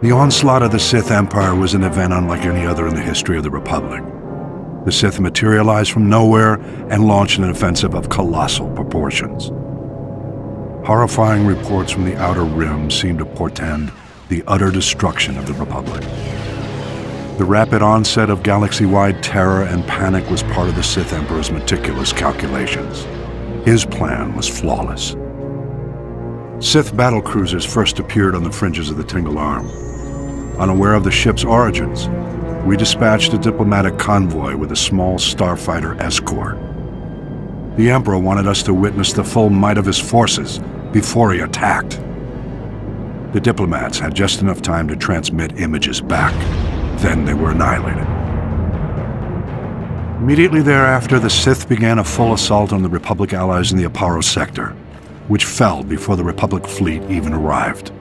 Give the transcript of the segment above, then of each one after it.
The onslaught of the Sith Empire was an event unlike any other in the history of the Republic. The Sith materialized from nowhere and launched an offensive of colossal proportions. Horrifying reports from the Outer Rim seemed to portend the utter destruction of the Republic. The rapid onset of galaxy-wide terror and panic was part of the Sith Emperor's meticulous calculations. His plan was flawless. Sith battlecruisers first appeared on the fringes of the Tingle Arm. Unaware of the ship's origins, we dispatched a diplomatic convoy with a small starfighter escort. The Emperor wanted us to witness the full might of his forces before he attacked. The diplomats had just enough time to transmit images back. Then they were annihilated. Immediately thereafter, the Sith began a full assault on the Republic allies in the Aparo sector, which fell before the Republic fleet even arrived.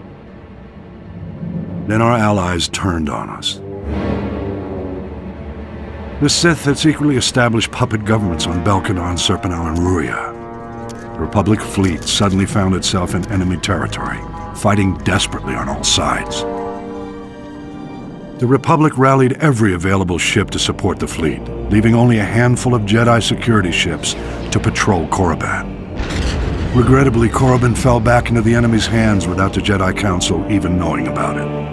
Then our allies turned on us. The Sith had secretly established puppet governments on Belkanon, Serpenal, and Ruria. The Republic fleet suddenly found itself in enemy territory, fighting desperately on all sides. The Republic rallied every available ship to support the fleet, leaving only a handful of Jedi security ships to patrol Korriban. Regrettably, Korriban fell back into the enemy's hands without the Jedi Council even knowing about it.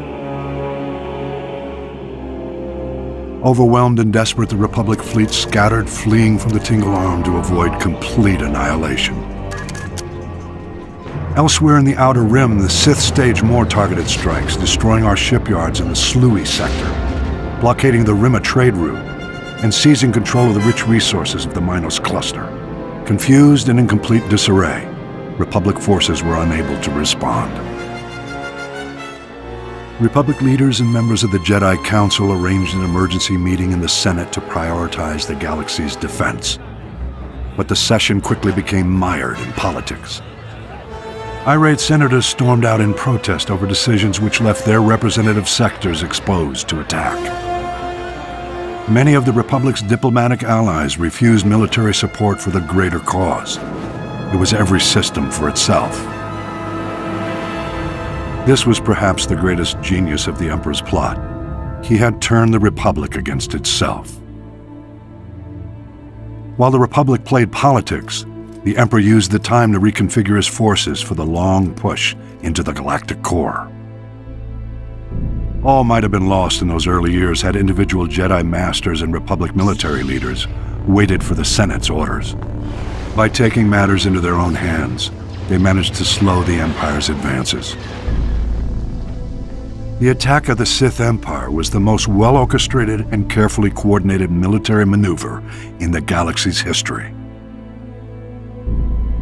Overwhelmed and desperate, the Republic fleet scattered, fleeing from the Tingle Arm to avoid complete annihilation. Elsewhere in the Outer Rim, the Sith staged more targeted strikes, destroying our shipyards in the Sluy sector, blockading the Rimma trade route, and seizing control of the rich resources of the Minos cluster. Confused and in complete disarray, Republic forces were unable to respond. Republic leaders and members of the Jedi Council arranged an emergency meeting in the Senate to prioritize the galaxy's defense. But the session quickly became mired in politics. Irate senators stormed out in protest over decisions which left their representative sectors exposed to attack. Many of the Republic's diplomatic allies refused military support for the greater cause. It was every system for itself. This was perhaps the greatest genius of the Emperor's plot. He had turned the Republic against itself. While the Republic played politics, the Emperor used the time to reconfigure his forces for the long push into the galactic core. All might have been lost in those early years had individual Jedi masters and Republic military leaders waited for the Senate's orders. By taking matters into their own hands, they managed to slow the Empire's advances. The attack of the Sith Empire was the most well-orchestrated and carefully coordinated military maneuver in the galaxy's history.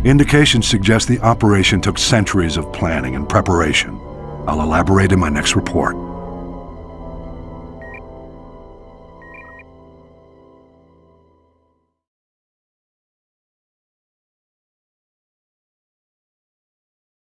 Indications suggest the operation took centuries of planning and preparation. I'll elaborate in my next report.